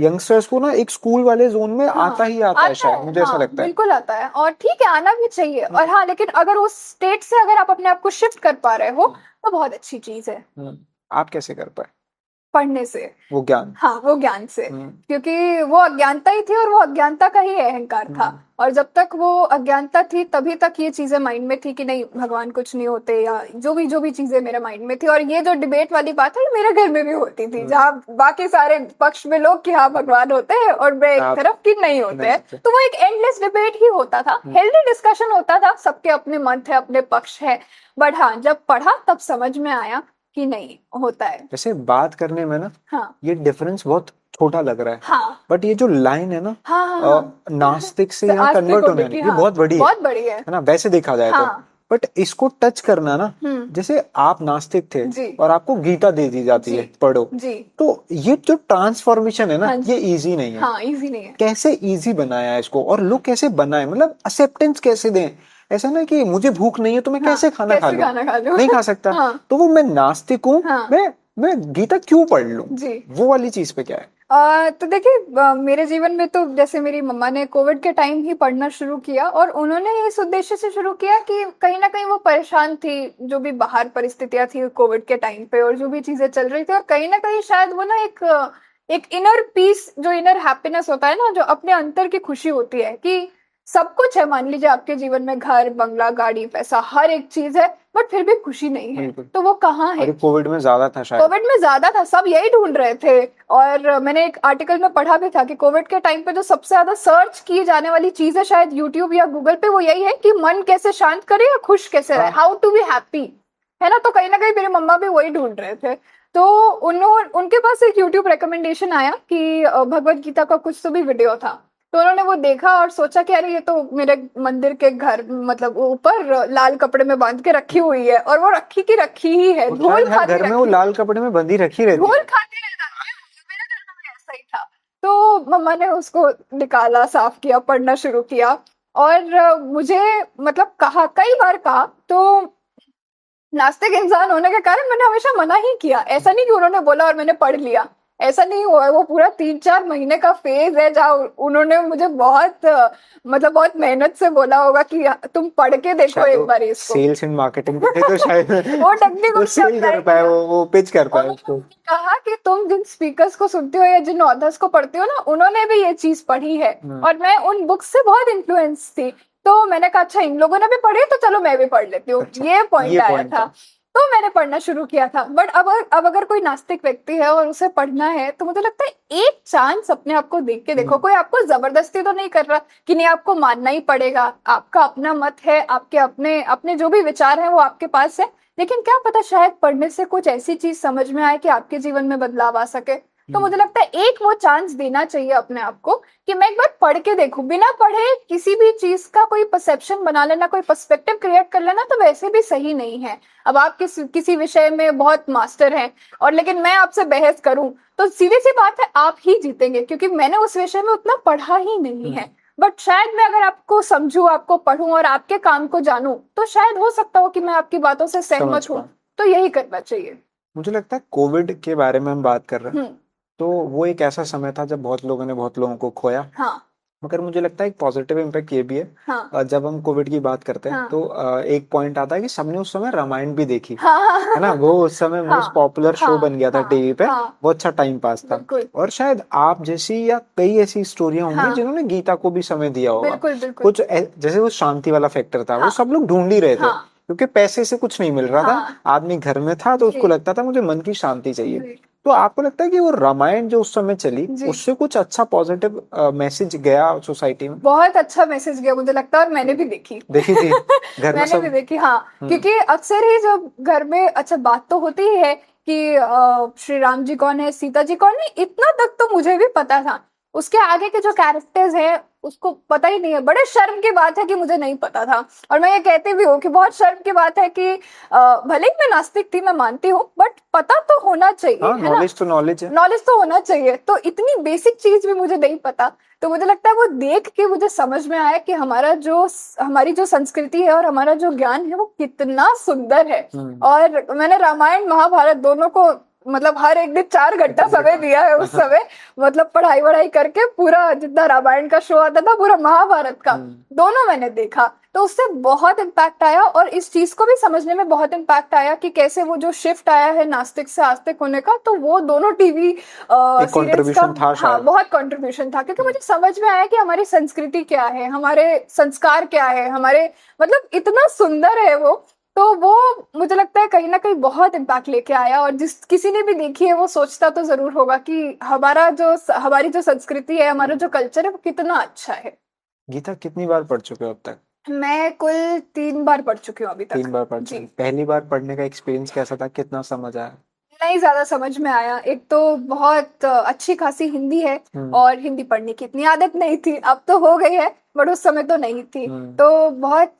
Speaker 1: यंगस्टर्स को ना एक स्कूल वाले जोन में
Speaker 2: हाँ,
Speaker 1: आता ही आता है शायद, मुझे ऐसा
Speaker 2: हाँ,
Speaker 1: लगता है।
Speaker 2: बिल्कुल आता है और ठीक है, आना भी चाहिए। और हाँ, लेकिन अगर उस स्टेट से अगर आप अपने आप को शिफ्ट कर पा रहे हो तो बहुत अच्छी चीज है।
Speaker 1: आप कैसे कर पाए?
Speaker 2: पढ़ने से,
Speaker 1: वो ज्ञान।
Speaker 2: हाँ, वो ज्ञान से। क्योंकि वो अज्ञानता ही थी और वो अज्ञानता का ही अहंकार था। और जब तक वो अज्ञानता थी तभी तक ये चीजें माइंड में थी कि नहीं भगवान कुछ नहीं होते, या जो भी चीजें मेरे माइंड में थी। और ये जो डिबेट वाली बात है मेरे घर में भी होती थी, जहाँ बाकी सारे पक्ष में लोग कि हाँ भगवान होते हैं और मैं एक तरफ कि नहीं होते हैं। तो वो एक एंडलेस डिबेट ही होता था, हेल्दी डिस्कशन होता था, सबके अपने मत है, अपने पक्ष है। बट हाँ, जब पढ़ा तब समझ में आया कि नहीं होता है।
Speaker 1: वैसे बात करने में ना,
Speaker 2: हाँ,
Speaker 1: ये डिफरेंस बहुत छोटा लग रहा है।
Speaker 2: हाँ,
Speaker 1: बट ये जो लाइन है ना,
Speaker 2: हाँ, हाँ,
Speaker 1: नास्तिक से
Speaker 2: तो
Speaker 1: यहाँ
Speaker 2: आस्तिक
Speaker 1: कन्वर्ट होने
Speaker 2: होने की,
Speaker 1: ये
Speaker 2: हाँ,
Speaker 1: बहुत बड़ी
Speaker 2: बहुत बड़ी है
Speaker 1: ना, वैसे देखा जाए तो।
Speaker 2: हाँ,
Speaker 1: बट इसको टच करना ना, जैसे आप नास्तिक थे
Speaker 2: जी,
Speaker 1: और आपको गीता दे दी जाती है पढ़ो,
Speaker 2: जी,
Speaker 1: तो ये जो ट्रांसफॉर्मेशन है ना,
Speaker 2: हाँ,
Speaker 1: ये इजी नहीं है।
Speaker 2: हाँ, इजी नहीं है।
Speaker 1: कैसे इजी बनाया है इसको, और लोग कैसे बनाए, मतलब एक्सेप्टेंस कैसे दें? ऐसा ना कि मुझे भूख नहीं है तो मैं कैसे खाना खा लूं, नहीं खा सकता।
Speaker 2: हाँ,
Speaker 1: तो वो मैं नास्तिक हूँ,
Speaker 2: हाँ,
Speaker 1: मैं गीता क्यों पढ़ लूं,
Speaker 2: जी।
Speaker 1: वो वाली चीज पे क्या है?
Speaker 2: तो देखिए, मेरे जीवन में तो जैसे मेरी मम्मा ने कोविड के टाइम ही पढ़ना शुरू किया और उन्होंने इस उद्देश्य से शुरू किया कि कहीं ना कहीं वो परेशान थी, जो भी बाहर परिस्थितियां थी कोविड के टाइम पे और जो भी चीजें चल रही थी, और कहीं ना कहीं शायद वो ना एक इनर पीस, जो इनर हैप्पीनेस होता है ना, जो अपने अंतर की खुशी होती है कि सब कुछ है, मान लीजिए आपके जीवन में घर, बंगला, गाड़ी, पैसा, हर एक चीज है, बट फिर भी खुशी नहीं है। तो वो कहाँ है?
Speaker 1: कोविड में ज्यादा था शायद।
Speaker 2: कोविड में ज्यादा था, सब यही ढूंढ रहे थे। और मैंने एक आर्टिकल में पढ़ा भी था कि कोविड के टाइम पे जो सबसे ज्यादा सर्च की जाने वाली चीज है शायद यूट्यूब या गूगल पे, वो यही है कि मन कैसे शांत करे या खुश कैसे रहे, हाउ टू बी हैप्पी, है ना। तो कहीं ना कहीं मेरे मम्मा भी वही ढूंढ रहे थे। तो उनके पास एक यूट्यूब रिकमेंडेशन आया कि भगवत गीता का कुछ तो भी वीडियो था। तो उन्होंने वो देखा और सोचा कि अरे ये तो मेरे मंदिर के घर मतलब ऊपर लाल कपड़े में बांध के रखी हुई है, और वो रखी की रखी ही है,
Speaker 1: वो
Speaker 2: धूल
Speaker 1: शायद हर
Speaker 2: खाती
Speaker 1: घर में वो
Speaker 2: रखी,
Speaker 1: लाल कपड़े में बंधी रखी रहती
Speaker 2: धूल
Speaker 1: है।
Speaker 2: खाती रह जाती है। मेरे घर में भी ऐसा ही था। तो मम्मा ने उसको निकाला, साफ किया, पढ़ना शुरू किया, और मुझे मतलब कहा, कई बार कहा, तो नास्तिक इंसान होने के कारण मैंने हमेशा मना ही किया। ऐसा नहीं कि उन्होंने बोला और मैंने पढ़ लिया, ऐसा नहीं हुआ। वो पूरा 3-4 महीने का फेज है जहाँ उन्होंने मुझे बहुत मतलब बहुत मेहनत से बोला होगा कि तुम पढ़ के देखो
Speaker 1: शायद
Speaker 2: एक बार
Speaker 1: वो
Speaker 2: इसको।
Speaker 1: सेल्स एंड मार्केटिंग पे थे तो शायद
Speaker 2: वो टेक्निक
Speaker 1: वो सेल कर पाए, वो पिच कर पाए
Speaker 2: उन्होंने
Speaker 1: उसको।
Speaker 2: कहा कि तुम जिन स्पीकर्स को सुनते हो या जिन ऑथर्स को पढ़ते हो ना, उन्होंने भी ये चीज पढ़ी है, और मैं उन बुक्स से बहुत इन्फ्लुएंस थी। तो मैंने कहा अच्छा इन लोगों ने भी पढ़ी तो चलो मैं भी पढ़ लेती हूँ।
Speaker 1: अच्छा,
Speaker 2: ये पॉइंट
Speaker 1: ये
Speaker 2: आया
Speaker 1: पॉइंट
Speaker 2: था।
Speaker 1: था।
Speaker 2: तो मैंने पढ़ना शुरू किया था। बट अब अगर कोई नास्तिक व्यक्ति है और उसे पढ़ना है, तो मुझे लगता है एक चांस अपने आप को देख के देखो। कोई आपको जबरदस्ती तो नहीं कर रहा कि नहीं आपको मानना ही पड़ेगा, आपका अपना मत है, आपके अपने अपने जो भी विचार हैं वो आपके पास है। लेकिन क्या पता शायद पढ़ने से कुछ ऐसी चीज समझ में आए कि आपके जीवन में बदलाव आ सके। तो मुझे लगता है एक वो चांस देना चाहिए अपने आप को कि मैं एक बार पढ़ के देखूं। बिना पढ़े किसी भी चीज का कोई परसेप्शन बना लेना, कोई पर्सपेक्टिव क्रिएट कर लेना, तो वैसे भी सही नहीं है। अब आप किसी विषय में बहुत मास्टर हैं, और लेकिन मैं आपसे बहस करूं, तो सीधी सी बात है आप ही जीतेंगे, क्योंकि मैंने उस विषय में उतना पढ़ा ही नहीं है। बट शायद मैं अगर आपको समझूं, आपको पढूं और आपके काम को जानूं, तो शायद हो सकता हो कि मैं आपकी बातों से
Speaker 1: समझ
Speaker 2: सहमत हूं।
Speaker 1: पाए।
Speaker 2: तो यही करना चाहिए।
Speaker 1: मुझे लगता है कोविड के बारे में हम बात कर रहे हैं,
Speaker 2: हम्म।
Speaker 1: तो वो एक ऐसा समय था जब बहुत लोगों ने बहुत लोगों को खोया।
Speaker 2: हाँ।
Speaker 1: मगर मुझे लगता है एक पॉजिटिव इम्पैक्ट ये भी है।
Speaker 2: हाँ।
Speaker 1: जब हम कोविड की बात करते हैं
Speaker 2: हाँ।
Speaker 1: तो एक पॉइंट आता है कि सबने उस समय रामायण भी देखी,
Speaker 2: हाँ।
Speaker 1: है ना। वो उस समय
Speaker 2: हाँ।
Speaker 1: मोस्ट पॉपुलर शो
Speaker 2: हाँ।
Speaker 1: बन गया था
Speaker 2: हाँ।
Speaker 1: टीवी पे।
Speaker 2: हाँ।
Speaker 1: वो अच्छा टाइम पास था।
Speaker 2: बिल्कुल।
Speaker 1: और शायद आप जैसी या कई ऐसी स्टोरियां होंगी
Speaker 2: हाँ।
Speaker 1: जिन्होंने गीता को भी समय दिया होगा।
Speaker 2: बिल्कुल बिल्कुल।
Speaker 1: कुछ जैसे वो शांति वाला फैक्टर था, वो
Speaker 2: हाँ।
Speaker 1: सब लोग ढूंढ ही रहे थे,
Speaker 2: हाँ।
Speaker 1: क्योंकि पैसे से कुछ नहीं मिल रहा था।
Speaker 2: हाँ।
Speaker 1: आदमी घर में था तो उसको
Speaker 2: जी।
Speaker 1: लगता था मुझे मन की शांति चाहिए।
Speaker 2: जी।
Speaker 1: तो आपको लगता है कि वो रामायण जो उस समय चली,
Speaker 2: जी।
Speaker 1: उससे कुछ अच्छा पॉजिटिव मैसेज गया सोसाइटी में?
Speaker 2: बहुत अच्छा मैसेज गया मुझे लगता है, और मैंने भी देखी।
Speaker 1: देखी थी घर में
Speaker 2: मैंने भी
Speaker 1: सब।
Speaker 2: देखी, हाँ। क्योंकि अक्सर ही जब घर में, अच्छा बात तो होती ही है कि श्री राम जी कौन है, सीता जी कौन है, इतना तक तो मुझे भी पता था। उसके आगे के जो कैरेक्टर्स हैं उसको पता ही नहीं है। बड़े शर्म की बात है कि मुझे नहीं पता था। और मैं ये कहती भी हूँ कि बहुत शर्म की बात है कि भले ही मैं नास्तिक थी, मैं मानती हूँ, बट पता तो होना चाहिए,
Speaker 1: हाँ,
Speaker 2: है ना।
Speaker 1: नॉलेज तो नॉलेज है।
Speaker 2: नॉलेज तो होना चाहिए। तो इतनी बेसिक चीज भी मुझे नहीं पता। तो मुझे लगता है वो देख के मुझे समझ में आया कि हमारी जो संस्कृति है और हमारा जो ज्ञान है वो कितना सुंदर है। और मैंने रामायण महाभारत दोनों को मतलब हर एक दिन 4 घंटा समय दिया है उस समय। मतलब पढ़ाई वढ़ाई करके पूरा जितना रामायण का शो आता था, पूरा महाभारत का दोनों मैंने देखा। तो उससे बहुत इम्पैक्ट आया, और इस चीज को भी समझने में बहुत इम्पैक्ट आया कि कैसे वो जो शिफ्ट आया है नास्तिक से आस्तिक होने का, तो वो दोनों टीवी सीरियल्स का
Speaker 1: कंट्रीब्यूशन था
Speaker 2: हाँ
Speaker 1: शायद।
Speaker 2: बहुत कंट्रीब्यूशन था। क्योंकि मुझे समझ में आया कि हमारी संस्कृति क्या है, हमारे संस्कार क्या है, हमारे मतलब इतना सुंदर है वो। तो वो मुझे लगता है कहीं ना कहीं बहुत इम्पैक्ट लेके आया। और जिस किसी ने भी देखी है वो सोचता तो जरूर होगा कि हमारी जो संस्कृति है, हमारा जो कल्चर है वो कितना अच्छा है।
Speaker 1: गीता कितनी बार पढ़ चुके हो अब तक?
Speaker 2: मैं कुल 3 बार पढ़ चुकी हूँ अभी तक।
Speaker 1: 3 बार पढ़
Speaker 2: जी।
Speaker 1: चुके। पहली बार पढ़ने का एक्सपीरियंस कैसा था, कितना समझ आया?
Speaker 2: नहीं ज्यादा समझ में आया। एक तो बहुत अच्छी खासी हिंदी है, और हिंदी पढ़ने की इतनी आदत नहीं थी। अब तो हो गई है, बट उस समय तो नहीं थी। तो बहुत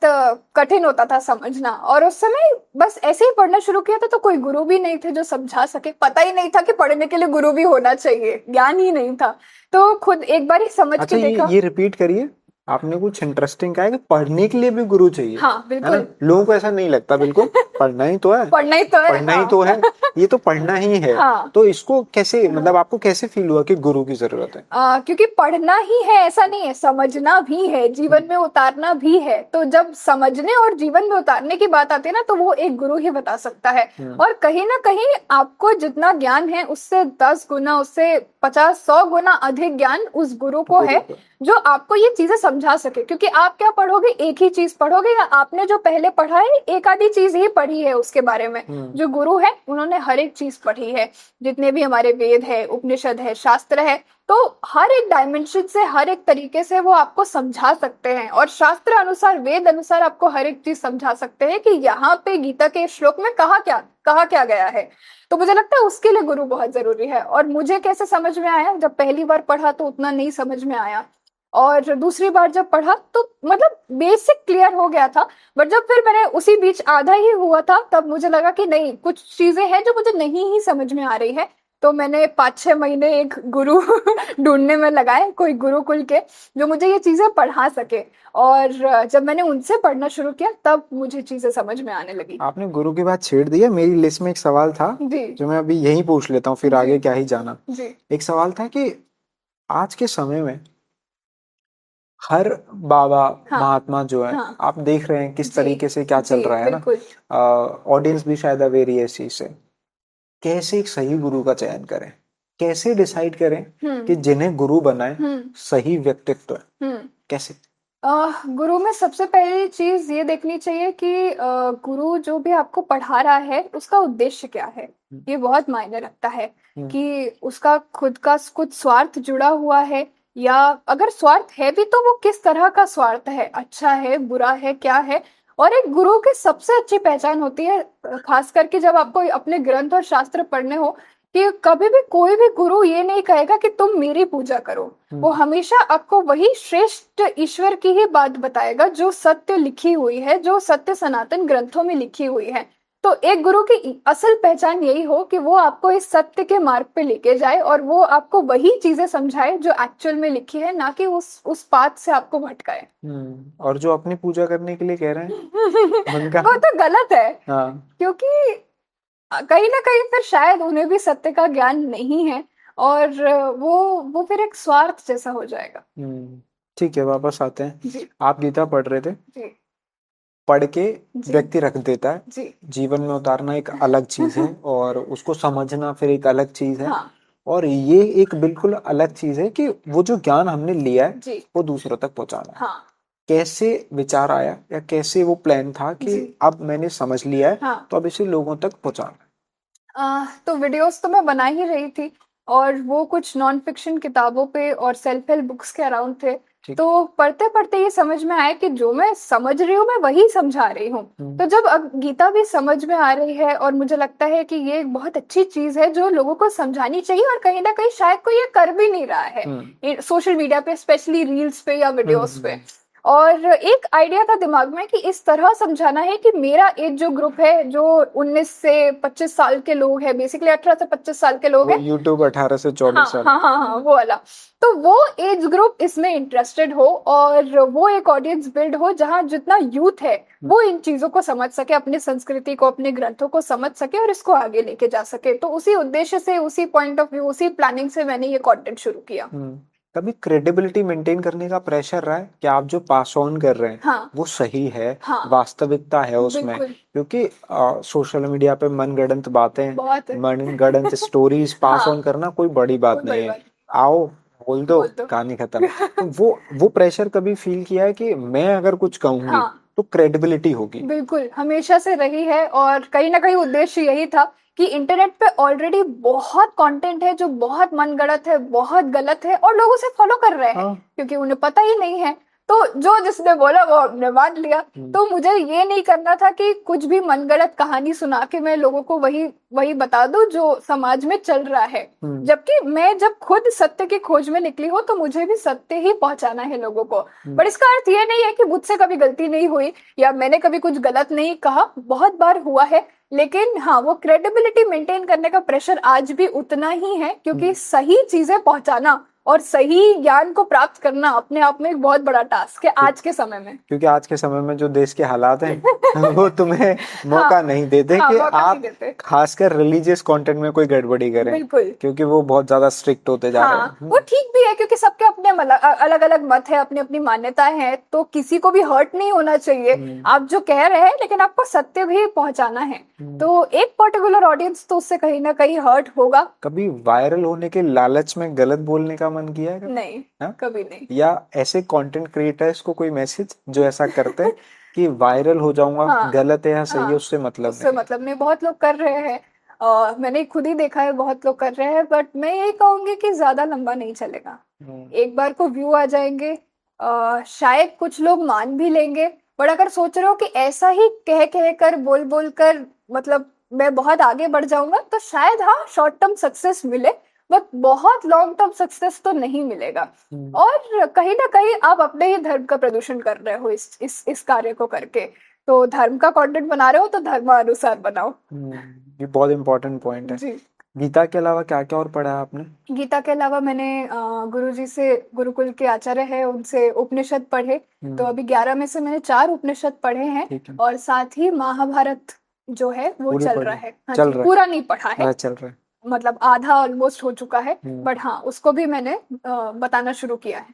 Speaker 2: कठिन होता था समझना। और उस समय बस ऐसे ही पढ़ना शुरू किया था, तो कोई गुरु भी नहीं थे जो समझा सके। पता ही नहीं था कि पढ़ने के लिए गुरु भी होना चाहिए, ज्ञान ही नहीं था। तो खुद एक बार ही समझ
Speaker 1: अच्छा,
Speaker 2: के देखा।
Speaker 1: ये रिपीट करिए। आपने कुछ इंटरेस्टिंग कहा है कि पढ़ने के लिए भी गुरु चाहिए,
Speaker 2: हाँ
Speaker 1: है ना।
Speaker 2: बिल्कुल।
Speaker 1: लोगों को ऐसा नहीं लगता, बिल्कुल पढ़ना ही तो है,
Speaker 2: पढ़ना ही तो है।
Speaker 1: पढ़ना ही
Speaker 2: हाँ।
Speaker 1: तो है, ये तो पढ़ना ही है।
Speaker 2: हाँ।
Speaker 1: तो इसको कैसे, मतलब आपको कैसे फील हुआ कि गुरु की जरूरत है?
Speaker 2: क्योंकि पढ़ना ही है ऐसा नहीं है, समझना भी है, जीवन में उतारना भी है। तो जब समझने और जीवन में उतारने की बात आती है ना, तो वो एक गुरु ही बता सकता है। और कहीं ना कहीं आपको जितना ज्ञान है उससे 10 गुना, उससे 50-100 गुना अधिक ज्ञान उस गुरु को है, जो आपको ये चीजें समझा सके। क्योंकि आप क्या पढ़ोगे, एक ही चीज पढ़ोगे, या आपने जो पहले पढ़ा है एक आधी चीज ही पढ़ी है उसके बारे में। जो गुरु है उन्होंने हर एक चीज पढ़ी है। जितने भी हमारे वेद है, उपनिषद है, शास्त्र है, तो हर एक डायमेंशन से, हर एक तरीके से वो आपको समझा सकते हैं। और शास्त्र अनुसार, वेद अनुसार आपको हर एक चीज समझा सकते हैं कि यहाँ पे गीता के श्लोक में कहा क्या गया है। तो मुझे लगता है उसके लिए गुरु बहुत जरूरी है। और मुझे कैसे समझ में आया, जब पहली बार पढ़ा तो उतना नहीं समझ में आया। और दूसरी बार जब पढ़ा तो मतलब बेसिक क्लियर हो गया था। बट जब फिर मैंने उसी बीच आधा ही हुआ था, तब मुझे लगा कि नहीं, कुछ चीजें हैं जो मुझे नहीं ही समझ में आ रही है। तो मैंने 5-6 महीने एक गुरु ढूंढने में लगाए, कोई गुरुकुल के जो मुझे ये चीजें पढ़ा सके। और जब मैंने उनसे पढ़ना शुरू किया तब मुझे चीजें समझ में आने लगी।
Speaker 1: आपने गुरु की बात छेड़ दी है। मेरी लिस्ट में एक सवाल था
Speaker 2: जी
Speaker 1: जो मैं अभी यही पूछ लेता हूँ, फिर
Speaker 2: जी
Speaker 1: आगे क्या ही जाना।
Speaker 2: जी
Speaker 1: एक सवाल था कि आज के समय में हर बाबा
Speaker 2: हाँ
Speaker 1: महात्मा जो है,
Speaker 2: हाँ
Speaker 1: आप देख रहे हैं किस
Speaker 2: जी
Speaker 1: तरीके से क्या चल
Speaker 2: जी
Speaker 1: रहा है ना।
Speaker 2: बिल्कुल।
Speaker 1: ऑडियंस भी शायद अवेयर है इस चीज से। कैसे एक सही गुरु का चयन करें, कैसे डिसाइड करें कि
Speaker 2: हम्म
Speaker 1: जिन्हें गुरु बनाए
Speaker 2: हम्म
Speaker 1: सही व्यक्तित्व है,
Speaker 2: हम्म
Speaker 1: कैसे?
Speaker 2: गुरु में सबसे पहली चीज ये देखनी चाहिए कि गुरु जो भी आपको पढ़ा रहा है उसका उद्देश्य क्या है।
Speaker 1: हम्म,
Speaker 2: ये बहुत मायने रखता है
Speaker 1: हम्म,
Speaker 2: कि उसका खुद का कुछ स्वार्थ जुड़ा हुआ है, या अगर स्वार्थ है भी तो वो किस तरह का स्वार्थ है, अच्छा है बुरा है क्या है। और एक गुरु की सबसे अच्छी पहचान होती है, खास करके जब आपको अपने ग्रंथ और शास्त्र पढ़ने हो, कि कभी भी कोई भी गुरु ये नहीं कहेगा कि तुम मेरी पूजा करो। वो
Speaker 1: हम्म,
Speaker 2: हमेशा आपको वही श्रेष्ठ ईश्वर की ही बात बताएगा जो सत्य लिखी हुई है, जो सत्य सनातन ग्रंथों में लिखी हुई है। तो एक गुरु की असल पहचान यही हो कि वो आपको इस सत्य के मार्ग पे लेके जाए और वो आपको वही चीजें समझाए जो एक्चुअल में लिखी है, ना कि उस पाथ से आपको भटकाए।
Speaker 1: और जो अपनी पूजा करने के लिए कह रहे हैं उनका?
Speaker 2: वो तो गलत है,
Speaker 1: हाँ।
Speaker 2: क्योंकि कहीं ना कहीं फिर शायद उन्हें भी सत्य का ज्ञान नहीं है, और वो फिर एक स्वार्थ जैसा हो जाएगा।
Speaker 1: हम्म ठीक है, वापस आते हैं।
Speaker 2: जी
Speaker 1: आप गीता पढ़ रहे थे।
Speaker 2: जी
Speaker 1: पढ़ के
Speaker 2: जी
Speaker 1: व्यक्ति रख देता है,
Speaker 2: जी
Speaker 1: जीवन में उतारना एक अलग चीज है और उसको समझना फिर एक अलग चीज है।
Speaker 2: हाँ
Speaker 1: और ये एक बिल्कुल अलग चीज है कि वो जो ज्ञान हमने लिया है
Speaker 2: जी
Speaker 1: वो दूसरों तक पहुंचाना है।
Speaker 2: हाँ
Speaker 1: कैसे विचार आया या कैसे वो प्लान था कि
Speaker 2: जी
Speaker 1: अब मैंने समझ लिया है
Speaker 2: हाँ।
Speaker 1: तो अब इसे लोगों तक पहुंचाना
Speaker 2: तो वीडियोस तो मैं बना ही रही थी, और वो कुछ नॉन फिक्शन किताबों पे और सेल्फ हेल्प बुक्स के अराउंड थे।
Speaker 1: है। ठीक।
Speaker 2: तो पढ़ते पढ़ते ये समझ में आया कि जो मैं समझ रही हूँ मैं वही समझा रही हूँ। तो जब अब गीता भी समझ में आ रही है और मुझे लगता है कि ये एक बहुत अच्छी चीज है जो लोगों को समझानी चाहिए, और कहीं ना कहीं शायद कोई ये कर भी नहीं रहा है सोशल मीडिया पे, स्पेशली रील्स पे या वीडियोस पे। और एक आइडिया था दिमाग में कि इस तरह समझाना है कि मेरा एज जो ग्रुप है, जो 19 से 25 साल के लोग हैं, बेसिकली 18 से 25 साल के लोग
Speaker 1: वो
Speaker 2: हैं।
Speaker 1: यूट्यूब 18 से
Speaker 2: हाँ
Speaker 1: 24 साल।
Speaker 2: हाँ हाँ हाँ, वो वाला। तो वो एज ग्रुप इसमें इंटरेस्टेड हो, और वो एक ऑडियंस बिल्ड हो जहाँ जितना यूथ है वो इन चीजों को समझ सके, अपनी संस्कृति को, अपने ग्रंथों को समझ सके और इसको आगे लेके जा सके। तो उसी उद्देश्य से, उसी पॉइंट ऑफ व्यू, उसी प्लानिंग से मैंने ये कंटेंट शुरू किया।
Speaker 1: कभी क्रेडिबिलिटी मेंटेन करने का प्रेशर रहा है कि आप जो पास ऑन कर रहे हैं
Speaker 2: हाँ
Speaker 1: वो सही है,
Speaker 2: हाँ
Speaker 1: वास्तविकता है उसमें?
Speaker 2: बिल्कुल।
Speaker 1: क्योंकि सोशल मीडिया पे मनगढ़ंत बातें,
Speaker 2: बहुत है।
Speaker 1: मनगढ़ंत स्टोरीज पास
Speaker 2: हाँ,
Speaker 1: ऑन करना कोई बड़ी बात
Speaker 2: कोई
Speaker 1: नहीं
Speaker 2: बड़ी
Speaker 1: है।
Speaker 2: बात
Speaker 1: आओ बोल दो,
Speaker 2: बोल दो।
Speaker 1: कहानी खत्म। तो वो प्रेशर कभी फील किया है कि मैं अगर कुछ कहूंगी
Speaker 2: हाँ
Speaker 1: तो क्रेडिबिलिटी होगी?
Speaker 2: बिल्कुल, हमेशा से रही है, और कहीं ना कहीं उद्देश्य यही था कि इंटरनेट पे ऑलरेडी बहुत कंटेंट है जो बहुत मनगढ़ंत है, बहुत गलत है, और लोग उसे फॉलो कर रहे हैं
Speaker 1: हाँ।
Speaker 2: क्योंकि उन्हें पता ही नहीं है। तो जो जिसने बोला वो आपने मान लिया। तो मुझे ये नहीं करना था कि कुछ भी मनगढ़ंत कहानी सुना के मैं लोगों को वही वही बता दूं जो समाज में चल रहा है। जबकि मैं जब खुद सत्य की खोज में निकली हूँ तो मुझे भी सत्य ही पहुंचाना है लोगों को। पर इसका अर्थ ये नहीं है कि मुझसे कभी गलती नहीं हुई या मैंने कभी कुछ गलत नहीं कहा, बहुत बार हुआ है। लेकिन हाँ, वो क्रेडिबिलिटी मेंटेन करने का प्रेशर आज भी उतना ही है, क्योंकि सही चीजें पहुंचाना और सही ज्ञान को प्राप्त करना अपने आप में एक बहुत बड़ा टास्क है आज के समय में।
Speaker 1: क्योंकि आज के समय में जो देश के हालात हैं वो तुम्हें मौका
Speaker 2: हाँ
Speaker 1: नहीं देते
Speaker 2: हाँ,
Speaker 1: कि
Speaker 2: मौका नहीं
Speaker 1: आप
Speaker 2: देते।
Speaker 1: खासकर रिलीजियस कंटेंट में कोई गड़बड़ी करें,
Speaker 2: बिल्कुल।
Speaker 1: क्योंकि वो बहुत ज्यादा स्ट्रिक्ट होते जा रहे
Speaker 2: हाँ,
Speaker 1: हैं।
Speaker 2: वो ठीक भी है क्योंकि सबके अपने अलग अलग मत है, अपनी अपनी मान्यताएं हैं, तो किसी को भी हर्ट नहीं होना चाहिए आप जो कह रहे हैं, लेकिन आपको सत्य भी पहुंचाना है। तो एक पर्टिकुलर ऑडियंस तो उससे कहीं ना कहीं हर्ट होगा।
Speaker 1: कभी वायरल होने के लालच में गलत बोलने का मन किया है कभी?
Speaker 2: नहीं,
Speaker 1: हाँ?
Speaker 2: कभी नहीं।
Speaker 1: या ऐसे कंटेंट क्रिएटर्स को कोई मैसेज जो ऐसा करते हैं कि वायरल हो जाऊंगा,
Speaker 2: हाँ
Speaker 1: गलत है या सही है
Speaker 2: हाँ,
Speaker 1: उससे मतलब
Speaker 2: उससे
Speaker 1: नहीं?
Speaker 2: मतलब नहीं, बहुत लोग कर रहे हैं। मैंने खुद ही देखा है, बहुत लोग कर रहे हैं, बट मैं यही कहूंगी कि ज्यादा लंबा नहीं चलेगा। एक बार को व्यू आ जाएंगे, शायद कुछ लोग मान भी लेंगे। बट अगर सोच रहे हो कि ऐसा ही कह कर, बोल बोल कर, मतलब मैं बहुत आगे बढ़ जाऊंगा, तो शायद हाँ शॉर्ट टर्म सक्सेस मिले, बट बहुत लॉन्ग टर्म सक्सेस तो नहीं मिलेगा। और कहीं ना कहीं आप अपने ही धर्म का प्रदूषण कर रहे हो इस कार्य को करके। तो धर्म का कंटेंट बना रहे हो तो धर्मानुसार बनाओ।
Speaker 1: ये बहुत इंपॉर्टेंट पॉइंट है।
Speaker 2: जी।
Speaker 1: गीता के अलावा क्या क्या और पढ़ा है आपने?
Speaker 2: गीता के अलावा मैंने गुरुजी से, गुरुकुल के आचार्य है उनसे उपनिषद पढ़े। तो अभी 11 में से मैंने 4 उपनिषद पढ़े हैं।
Speaker 1: ठीक है।
Speaker 2: और साथ ही महाभारत जो है वो
Speaker 1: पूरी
Speaker 2: चल
Speaker 1: पढ़ी?
Speaker 2: रहा है। हाँ
Speaker 1: चल
Speaker 2: जी,
Speaker 1: रहा है?
Speaker 2: पूरा नहीं पढ़ा है,
Speaker 1: चल रहा है।
Speaker 2: मतलब आधा ऑलमोस्ट हो चुका है, बट हाँ उसको भी मैंने बताना शुरू किया है।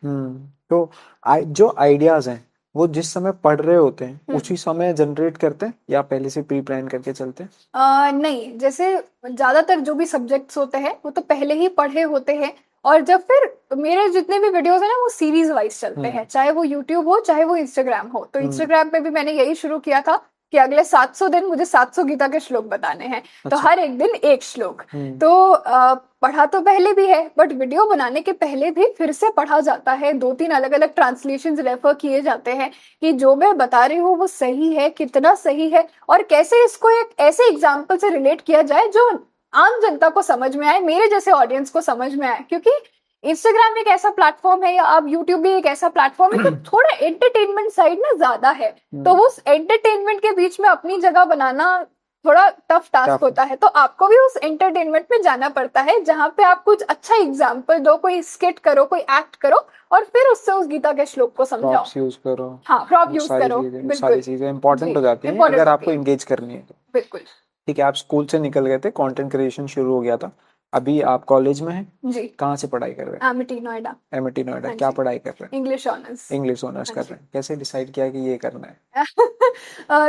Speaker 1: तो जो आइडियाज हैं वो जिस समय पढ़ रहे होते हैं उसी समय जनरेट करते हैं या पहले से प्री प्लान करके चलते हैं?
Speaker 2: नहीं, जैसे ज्यादातर जो भी सब्जेक्ट्स होते हैं वो तो पहले ही पढ़े होते हैं। और जब फिर मेरे जितने भी वीडियोस है ना वो सीरीज वाइज चलते हैं, चाहे वो यूट्यूब हो चाहे वो इंस्टाग्राम हो। तो इंस्टाग्राम पे भी मैंने यही शुरू किया था कि अगले 700 दिन मुझे 700 गीता के श्लोक बताने हैं। तो हर एक दिन एक श्लोक। तो पढ़ा तो पहले भी है, बट वीडियो बनाने के पहले भी फिर से पढ़ा जाता है। 2-3 अलग अलग ट्रांसलेशन रेफर किए जाते हैं कि जो मैं बता रही हूँ वो सही है, कितना सही है, और कैसे इसको एक ऐसे एग्जाम्पल से रिलेट किया जाए जो आम जनता को समझ में आए, मेरे जैसे ऑडियंस को समझ में आए। क्योंकि इंस्टाग्राम एक ऐसा प्लेटफॉर्म है या आप यूट्यूब भी एक ऐसा प्लेटफॉर्म है तो थोड़ा एंटरटेनमेंट साइड ना ज्यादा है। तो उस एंटरटेनमेंट के बीच में अपनी जगह बनाना थोड़ा टफ टास्क होता है। तो आपको भी उस एंटरटेनमेंट में जाना पड़ता है जहाँ पे आप कुछ अच्छा एग्जाम्पल दो, कोई स्किट करो, कोई एक्ट करो, और फिर उससे उस गीता के श्लोक को समझाओ।
Speaker 1: प्रॉप्स यूज करो।
Speaker 2: हाँ, प्रॉप यूज करो।
Speaker 1: सारी चीजें इंपॉर्टेंट हो जाती हैं अगर आपको एंगेज करनी है तो।
Speaker 2: बिल्कुल।
Speaker 1: ठीक है, आप स्कूल से निकल गए थे, कंटेंट क्रिएशन शुरू हो गया था, अभी आप कॉलेज में हैं।
Speaker 2: जी।
Speaker 1: कहाँ से पढ़ाई कर रहे हैं?
Speaker 2: एमिटी नोएडा।
Speaker 1: एमिटी नोएडा। क्या पढ़ाई कर रहे हैं?
Speaker 2: English honours.
Speaker 1: इंग्लिश ऑनर्स कर रहे हैं। कैसे डिसाइड किया कि ये करना है?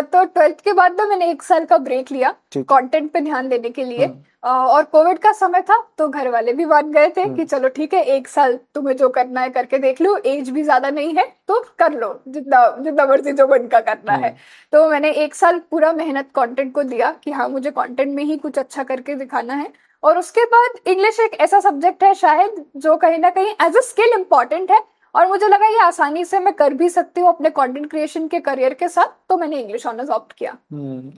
Speaker 2: तो 12th के बाद ना मैंने 1 साल का ब्रेक लिया कंटेंट पे ध्यान देने के लिए। और कोविड का समय था तो घर वाले भी मान गए थे कि चलो ठीक है, 1 साल तुम्हें जो करना है करके देख लो, एज भी ज्यादा नहीं है तो कर लो जितना जितना मर्जी जो मन का करना है। तो मैंने 1 साल पूरा मेहनत कंटेंट को दिया कि हाँ मुझे कंटेंट में ही कुछ अच्छा करके दिखाना है। और उसके बाद इंग्लिश एक ऐसा सब्जेक्ट है शायद जो कहीं ना कहीं एज अ स्किल इम्पॉर्टेंट है, और मुझे लगा ये आसानी से मैं कर भी सकती हूँ अपने कंटेंट क्रिएशन के करियर के साथ, तो मैंने इंग्लिश ऑनर्स ऑप्ट किया।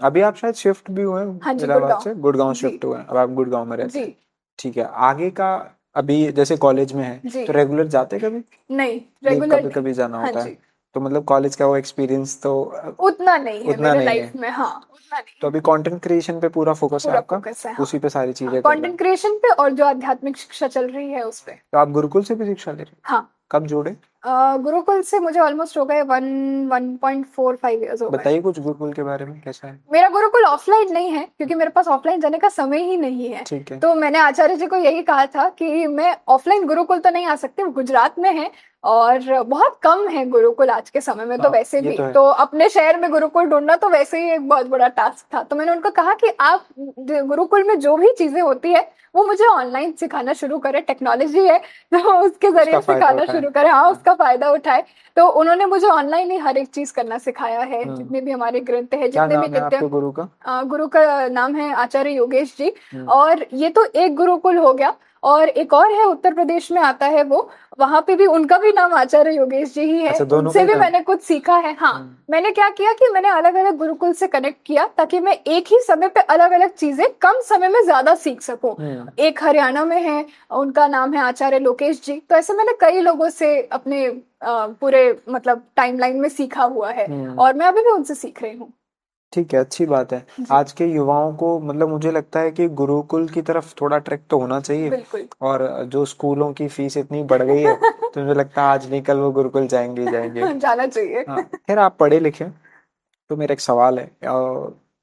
Speaker 1: अभी आप शायद शिफ्ट भी हुए हैं?
Speaker 2: हाँ जी,
Speaker 1: इलाहाबाद से गुड़गांव शिफ्ट हुए हैं, अब आप गुड़गांव में रहते हैं। ठीक है, आगे का अभी जैसे कॉलेज में है तो रेगुलर जाते कभी?
Speaker 2: नहीं, रेगुलर
Speaker 1: कभी कभी जाना होता है। तो मतलब कॉलेज का वो एक्सपीरियंस तो
Speaker 2: उतना नहीं है मेरे लाइफ में। हाँ, उतना नहीं।
Speaker 1: तो अभी कंटेंट क्रिएशन पे पूरा फोकस है आपका? उसी पे सारी चीजें
Speaker 2: कंटेंट क्रिएशन पे और जो आध्यात्मिक शिक्षा चल रही है उस पे।
Speaker 1: तो आप गुरुकुल से भी शिक्षा ले रहे हैं?
Speaker 2: हाँ।
Speaker 1: कब जोड़े?
Speaker 2: गुरुकुल से मुझे ऑलमोस्ट हो गए 1.45 इयर्स हो गए।
Speaker 1: बताइए कुछ गुरुकुल के बारे में, कैसा है?
Speaker 2: मेरा गुरुकुल ऑफलाइन नहीं है क्योंकि मेरे पास ऑफलाइन जाने का समय ही नहीं है।
Speaker 1: ठीक है। तो
Speaker 2: मैंने आचार्य जी को यही कहा था कि मैं ऑफलाइन गुरुकुल तो नहीं आ सकती, गुजरात में है और बहुत कम है गुरुकुल आज के समय में। तो वैसे भी तो अपने शहर में गुरुकुल ढूंढना तो वैसे ही एक बहुत बड़ा टास्क था। तो मैंने उनको कहा कि आप गुरुकुल में जो भी चीजें होती है वो मुझे ऑनलाइन सिखाना शुरू करें, टेक्नोलॉजी है तो उसके जरिए सिखाना शुरू करें। हाँ, उसका फायदा उठाए। तो उन्होंने मुझे ऑनलाइन ही हर एक चीज करना सिखाया है। जितने भी हमारे ग्रंथ है, जितने भी नित्य। गुरु का नाम है आचार्य योगेश जी। और ये तो एक गुरुकुल हो गया, और एक और है उत्तर प्रदेश में आता है वो, वहां पे भी उनका भी नाम आचार्य योगेश जी ही है। उनसे भी मैंने कुछ सीखा है। हाँ, मैंने क्या किया कि मैंने अलग अलग गुरुकुल से कनेक्ट किया ताकि मैं एक ही समय पे अलग अलग चीजें कम समय में ज्यादा सीख सकूं। एक हरियाणा में है, उनका नाम है आचार्य लोकेश जी। तो ऐसे मैंने कई लोगों से अपने पूरे मतलब टाइमलाइन में सीखा हुआ है, और मैं अभी भी उनसे सीख रही हूँ।
Speaker 1: ठीक है, अच्छी बात है। आज के युवाओं को मतलब मुझे लगता है कि गुरुकुल की तरफ थोड़ा ट्रैक तो होना चाहिए।
Speaker 2: बिल्कुल।
Speaker 1: और जो स्कूलों की फीस इतनी बढ़ गई है तो मुझे लगता है आज नहीं कल वो गुरुकुल जाएंगे
Speaker 2: जाना चाहिए।
Speaker 1: खैर आप पढ़े लिखे, तो मेरा एक सवाल है,